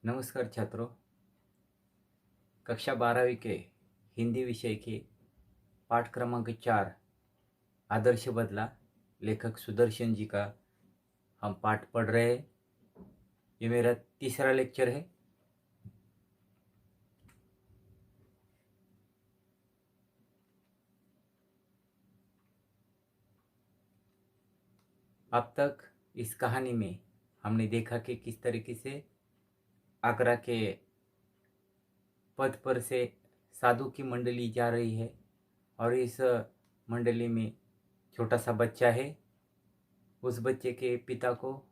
नमस्कार छात्रों। कक्षा 12वीं के हिंदी विषय के पाठ क्रमांक 4 आदर्श बदला लेखक सुदर्शन जी का हम पाठ पढ़ रहे हैं। ये मेरा तीसरा लेक्चर है। अब तक इस कहानी में हमने देखा कि किस तरीके से आगरा के पथ पर से साधु की मंडली जा रही है और इस मंडली में छोटा सा बच्चा है। उस बच्चे के पिता को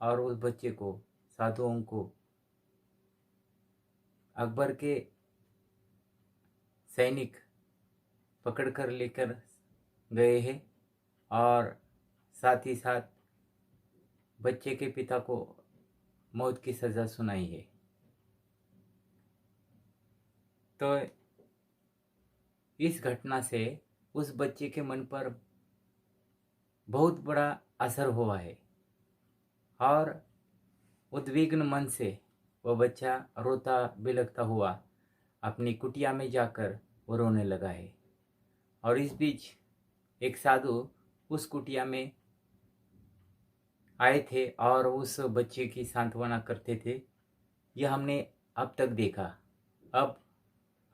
और उस बच्चे को साधुओं को अकबर के सैनिक पकड़कर लेकर गए हैं और साथ ही साथ बच्चे के पिता को मौत की सज़ा सुनाई है। तो इस घटना से उस बच्चे के मन पर बहुत बड़ा असर हुआ है और उद्विग्न मन से वह बच्चा रोता बिलखता हुआ अपनी कुटिया में जाकर वो रोने लगा है। और इस बीच एक साधु उस कुटिया में आए थे और उस बच्चे की सांत्वना करते थे। यह हमने अब तक देखा। अब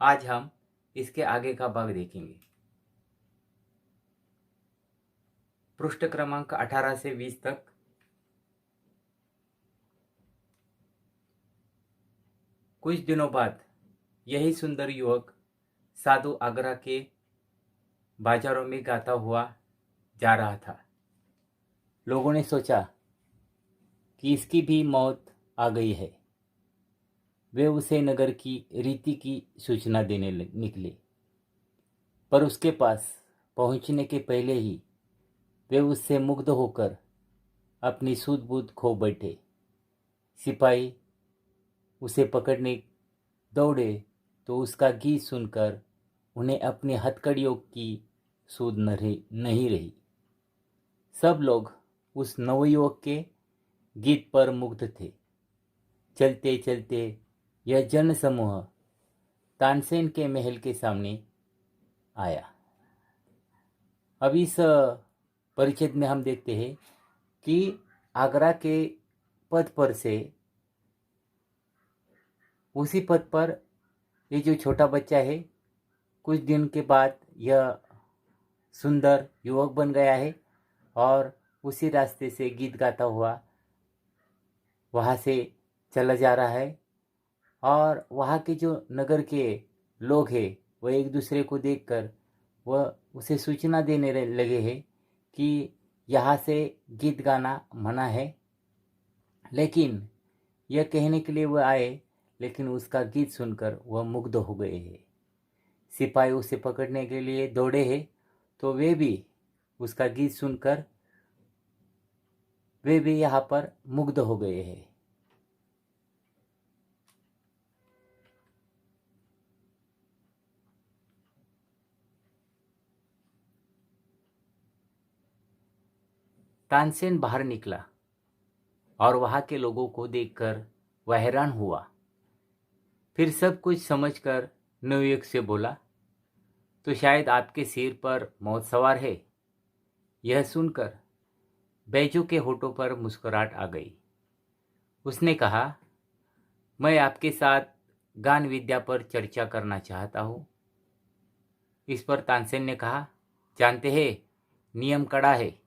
आज हम इसके आगे का भाग देखेंगे। पृष्ठ क्रमांक 18 से 20 तक। कुछ दिनों बाद यही सुंदर युवक साधु आगरा के बाजारों में गाता हुआ जा रहा था। लोगों ने सोचा कि इसकी भी मौत आ गई है। वे उसे नगर की रीति की सूचना देने निकले, पर उसके पास पहुंचने के पहले ही वे उससे मुग्ध होकर अपनी सूझबूझ खो बैठे। सिपाही उसे पकड़ने दौड़े तो उसका गीत सुनकर उन्हें अपनी हथकड़ियों की सूझ नहीं रही। सब लोग उस नवयुवक के गीत पर मुग्ध थे। चलते चलते यह जन समूह तानसेन के महल के सामने आया। अब इस परिच्छेद में हम देखते हैं कि आगरा के पथ पर से उसी पथ पर ये जो छोटा बच्चा है, कुछ दिन के बाद यह सुंदर युवक बन गया है और उसी रास्ते से गीत गाता हुआ वहाँ से चला जा रहा है। और वहाँ के जो नगर के लोग हैं वह एक दूसरे को देखकर वह उसे सूचना देने लगे हैं कि यहाँ से गीत गाना मना है। लेकिन यह कहने के लिए वह आए, लेकिन उसका गीत सुनकर वह मुग्ध हो गए हैं। सिपाही उसे पकड़ने के लिए दौड़े हैं तो वे भी उसका गीत सुनकर वे भी यहाँ पर मुग्ध हो गए हैं। तानसेन बाहर निकला और वहाँ के लोगों को देखकर वह हैरान हुआ। फिर सब कुछ समझकर नवयुवक से बोला, तो शायद आपके सिर पर मौत सवार है। यह सुनकर बैजू के होठों पर मुस्कुराहट आ गई। उसने कहा, मैं आपके साथ गान विद्या पर चर्चा करना चाहता हूँ। इस पर तानसेन ने कहा, जानते हैं नियम कड़ा है।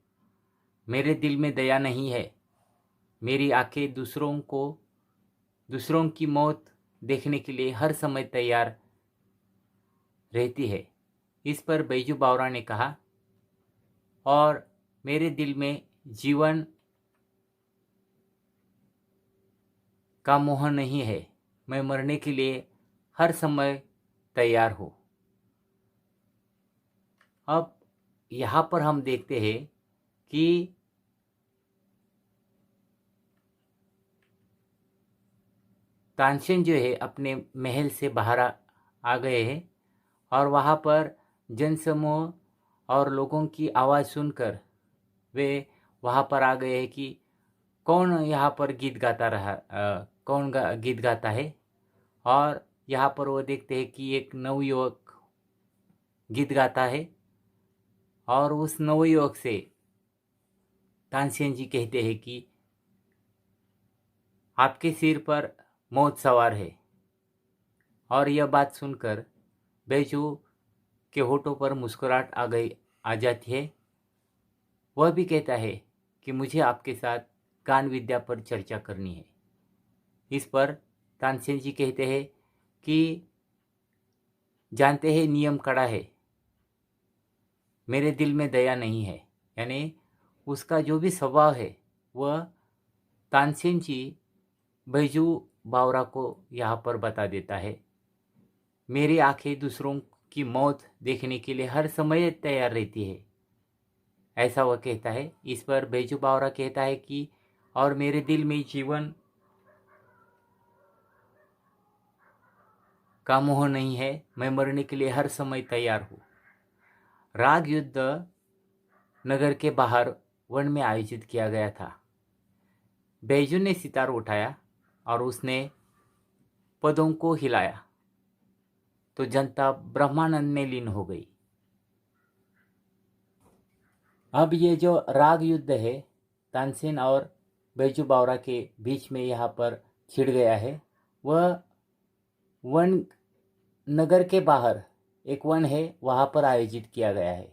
मेरे दिल में दया नहीं है। मेरी आंखें दूसरों की मौत देखने के लिए हर समय तैयार रहती है। इस पर बैजू बावरा ने कहा, और मेरे दिल में जीवन का मोह नहीं है। मैं मरने के लिए हर समय तैयार हूँ। अब यहाँ पर हम देखते हैं कि तानसेन जो है अपने महल से बाहर आ गए हैं और वहाँ पर जनसमूह और लोगों की आवाज़ सुनकर वे वहाँ पर आ गए हैं कि कौन यहाँ पर गीत गाता कौन गीत गाता है। और यहाँ पर वो देखते हैं कि एक नवयुवक गीत गाता है और उस नवयुवक से तानसेन जी कहते हैं कि आपके सिर पर मौत सवार है। और यह बात सुनकर बैजू के होठों पर मुस्कुराहट आ जाती है। वह भी कहता है कि मुझे आपके साथ गान विद्या पर चर्चा करनी है। इस पर तानसेन जी कहते हैं कि जानते हैं नियम कड़ा है, मेरे दिल में दया नहीं है। यानी उसका जो भी स्वभाव है वह तानसेन जी बैजू बावरा को यहाँ पर बता देता है। मेरी आंखें दूसरों की मौत देखने के लिए हर समय तैयार रहती है, ऐसा वह कहता है। इस पर बैजू बावरा कहता है कि और मेरे दिल में जीवन का मोह नहीं है, मैं मरने के लिए हर समय तैयार हूँ। राग युद्ध नगर के बाहर वन में आयोजित किया गया था। बैजू ने सितार उठाया और उसने पदों को हिलाया तो जनता ब्रह्मानंद में लीन हो गई। अब ये जो राग युद्ध है तानसेन और बैजू बावरा के बीच में यहाँ पर छिड़ गया है, वह वन नगर के बाहर एक वन है, वहाँ पर आयोजित किया गया है।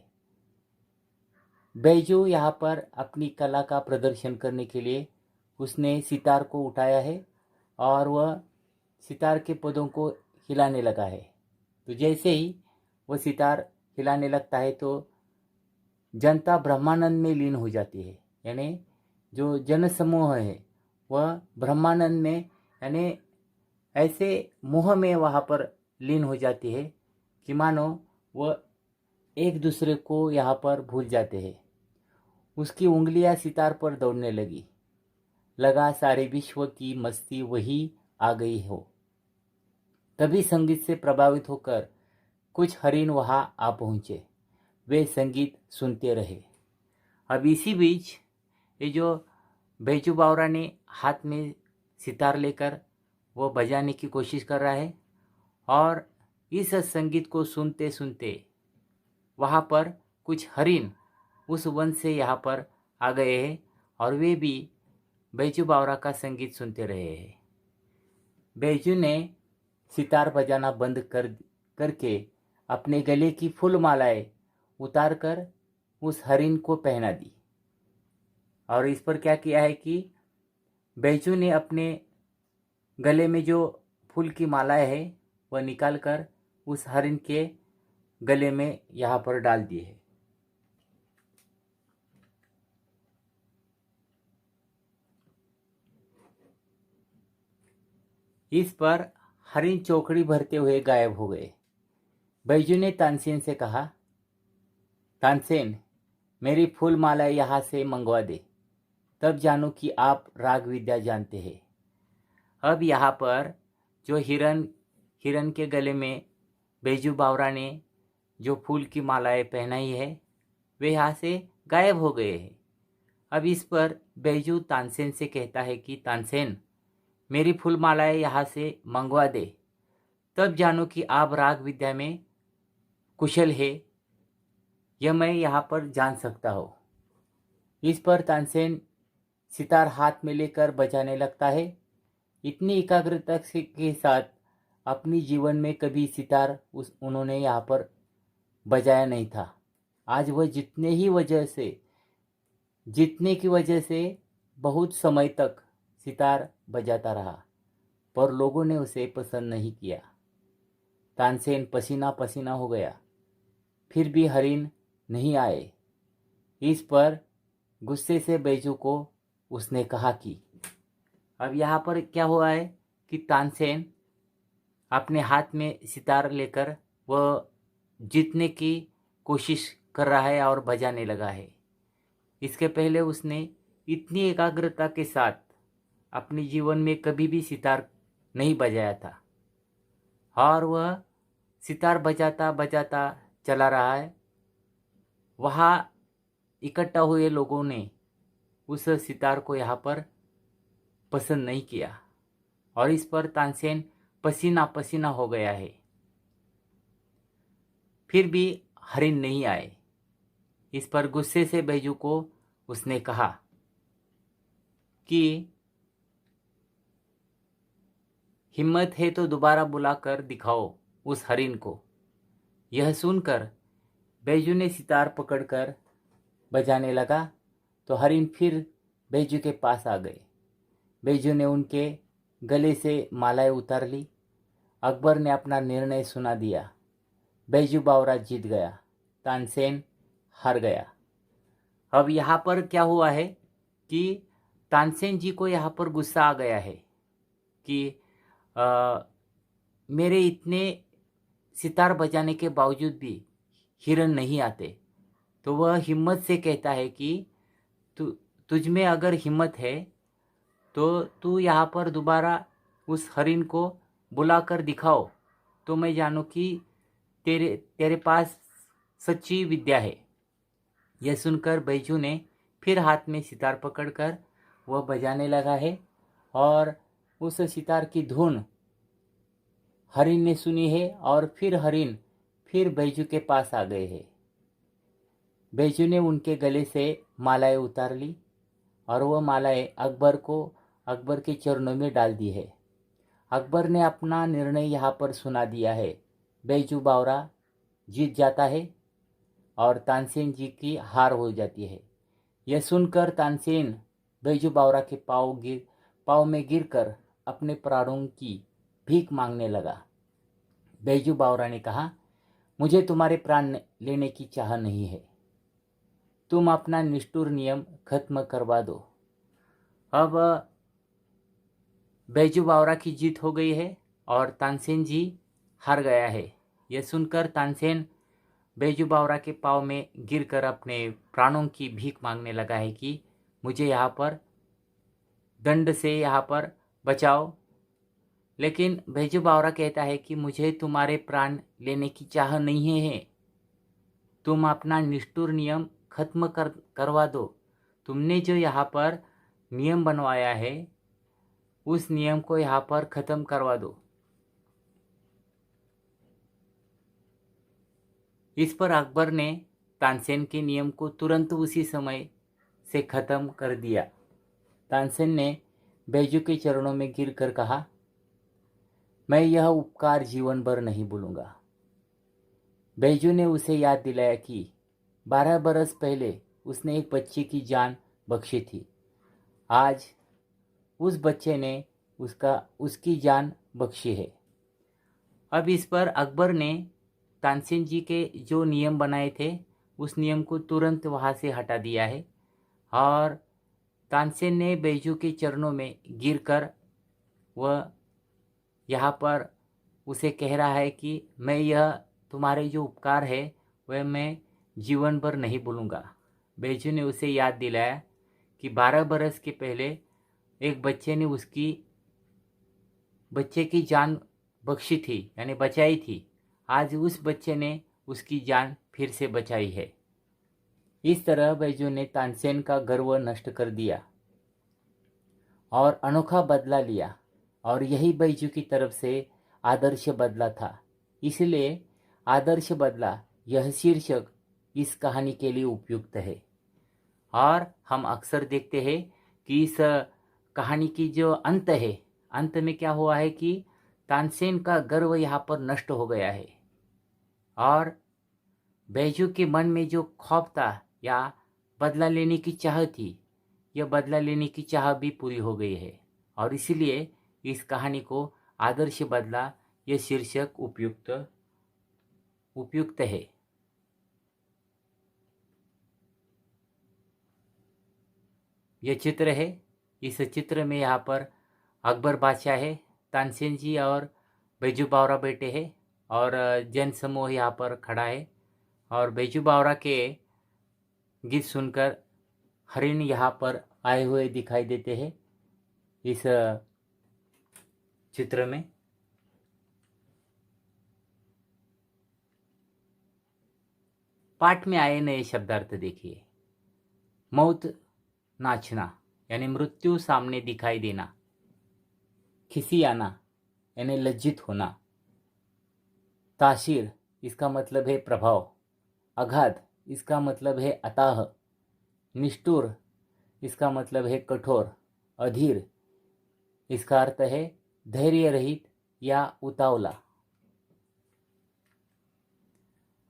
बैजू यहाँ पर अपनी कला का प्रदर्शन करने के लिए उसने सितार को उठाया है और वह सितार के पदों को हिलाने लगा है। तो जैसे ही वह सितार हिलाने लगता है तो जनता ब्रह्मानंद में लीन हो जाती है। यानी जो जनसमूह है वह ब्रह्मानंद में यानी ऐसे मोह में वहाँ पर लीन हो जाती है कि मानो वह एक दूसरे को यहाँ पर भूल जाते हैं। उसकी उंगलियां सितार पर दौड़ने लगा सारे विश्व की मस्ती वही आ गई हो। तभी संगीत से प्रभावित होकर कुछ हरिण वहां आ पहुंचे। वे संगीत सुनते रहे। अब इसी बीच ये जो बैजू बावरा ने हाथ में सितार लेकर वो बजाने की कोशिश कर रहा है और इस संगीत को सुनते सुनते वहाँ पर कुछ हरिण उस वन से यहाँ पर आ गए हैं और वे भी बैजू बावरा का संगीत सुनते रहे हैं। बैजू ने सितार बजाना बंद करके अपने गले की फूल मालाएं उतार कर उस हरिण को पहना दी। और इस पर क्या किया है कि बैजू ने अपने गले में जो फूल की मालाएं है वह निकाल कर उस हरिण के गले में यहाँ पर डाल दी है। इस पर हरिण चौकड़ी भरते हुए गायब हो गए। बैजू ने तानसेन से कहा, तानसेन मेरी फूल माला यहाँ से मंगवा दे, तब जानू कि आप राग विद्या जानते हैं। अब यहाँ पर जो हिरन के गले में बैजू बावरा ने जो फूल की मालाएं पहनाई है वे यहाँ से गायब हो गए हैं। अब इस पर बैजू तानसेन से कहता है कि तानसेन मेरी फूल मालाएं यहाँ से मंगवा दे, तब जानो कि आप राग विद्या में कुशल है, यह मैं यहाँ पर जान सकता हूँ। इस पर तानसेन सितार हाथ में लेकर बजाने लगता है। इतनी एकाग्रता के साथ अपनी जीवन में कभी सितार उन्होंने यहाँ पर बजाया नहीं था। आज वह जीतने की वजह से बहुत समय तक सितार बजाता रहा, पर लोगों ने उसे पसंद नहीं किया। तानसेन पसीना पसीना हो गया, फिर भी हरिण नहीं आए। इस पर गुस्से से बैजू को उसने कहा कि अब यहाँ पर क्या हुआ है कि तानसेन अपने हाथ में सितार लेकर वह जीतने की कोशिश कर रहा है और बजाने लगा है। इसके पहले उसने इतनी एकाग्रता के साथ अपने जीवन में कभी भी सितार नहीं बजाया था और वह सितार बजाता बजाता चला रहा है। वहाँ इकट्ठा हुए लोगों ने उस सितार को यहाँ पर पसंद नहीं किया और इस पर तानसेन पसीना पसीना हो गया है। फिर भी हरिण नहीं आए। इस पर गुस्से से बैजू को उसने कहा कि हिम्मत है तो दोबारा बुलाकर दिखाओ उस हरिण को। यह सुनकर बैजू ने सितार पकड़कर बजाने लगा तो हरिण फिर बैजू के पास आ गए। बैजू ने उनके गले से मालाएं उतार ली। अकबर ने अपना निर्णय सुना दिया। बैजू बावरा जीत गया, तानसेन हार गया। अब यहाँ पर क्या हुआ है कि तानसेन जी को यहाँ पर गुस्सा आ गया है कि मेरे इतने सितार बजाने के बावजूद भी हिरन नहीं आते। तो वह हिम्मत से कहता है कि तुझ में अगर हिम्मत है तो तू यहाँ पर दोबारा उस हरिण को बुलाकर दिखाओ, तो मैं जानूँ कि तेरे पास सच्ची विद्या है। यह सुनकर बैजू ने फिर हाथ में सितार पकड़कर वह बजाने लगा है और उस सितार की धुन हरिण ने सुनी है और फिर हरिण फिर बैजू के पास आ गए हैं। बैजू ने उनके गले से मालाएं उतार ली और वह मालाएं अकबर के चरणों में डाल दी है। अकबर ने अपना निर्णय यहाँ पर सुना दिया है। बैजू बावरा जीत जाता है और तानसेन जी की हार हो जाती है। यह सुनकर तानसेन बैजू बावरा के पाँव में गिरकर अपने प्राणों की भीख मांगने लगा। बैजू बावरा ने कहा, मुझे तुम्हारे प्राण लेने की चाह नहीं है, तुम अपना निष्ठुर नियम खत्म करवा दो। अब बैजू बावरा की जीत हो गई है और तानसेन जी हार गया है। यह सुनकर तानसेन बैजू बावरा के पाँव में गिरकर अपने प्राणों की भीख मांगने लगा है कि मुझे यहाँ पर दंड से यहाँ पर बचाओ। लेकिन बैजू बावरा कहता है कि मुझे तुम्हारे प्राण लेने की चाह नहीं है, तुम अपना निष्ठुर नियम खत्म करवा दो। तुमने जो यहाँ पर नियम बनवाया है उस नियम को यहाँ पर ख़त्म करवा दो। इस पर अकबर ने तानसेन के नियम को तुरंत उसी समय से ख़त्म कर दिया। तानसेन ने बैजू के चरणों में गिरकर कहा, मैं यह उपकार जीवन भर नहीं भूलूंगा। बैजू ने उसे याद दिलाया कि 12 बरस पहले उसने एक बच्चे की जान बख्शी थी। आज उस बच्चे ने उसकी जान बख्शी है। अब इस पर अकबर ने तानसेन जी के जो नियम बनाए थे उस नियम को तुरंत वहाँ से हटा दिया है और तानसेन ने बैजू के चरणों में गिरकर वह यहाँ पर उसे कह रहा है कि मैं यह तुम्हारे जो उपकार है वह मैं जीवन भर नहीं भूलूंगा। बैजू ने उसे याद दिलाया कि 12 बरस के पहले एक बच्चे ने बच्चे की जान बख्शी थी, यानी बचाई थी। आज उस बच्चे ने उसकी जान फिर से बचाई है। इस तरह बैजू ने तानसेन का गर्व नष्ट कर दिया और अनोखा बदला लिया और यही बैजू की तरफ से आदर्श बदला था। इसलिए आदर्श बदला यह शीर्षक इस कहानी के लिए उपयुक्त है। और हम अक्सर देखते हैं कि इस कहानी की जो अंत है, अंत में क्या हुआ है कि तानसेन का गर्व यहाँ पर नष्ट हो गया है और बैजू के मन में जो खौफ था या बदला लेने की चाह थी, यह बदला लेने की चाह भी पूरी हो गई है और इसीलिए इस कहानी को आदर्श बदला यह शीर्षक उपयुक्त है। यह चित्र है। इस चित्र में यहाँ पर अकबर बादशाह है, तानसेन जी और बैजू बावरा बैठे हैं और जन समूह यहाँ पर खड़ा है और बैजू बावरा के गीत सुनकर हरिण यहाँ पर आए हुए दिखाई देते हैं इस चित्र में। पाठ में आए नए शब्दार्थ देखिए। मौत नाचना यानी मृत्यु सामने दिखाई देना। खिसियाना यानी लज्जित होना। ताशीर इसका मतलब है प्रभाव। अगाध इसका मतलब है अथाह। निष्ठुर इसका मतलब है कठोर। अधीर इसका अर्थ है धैर्य रहित या उतावला।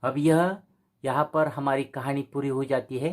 अब यहाँ पर हमारी कहानी पूरी हो जाती है।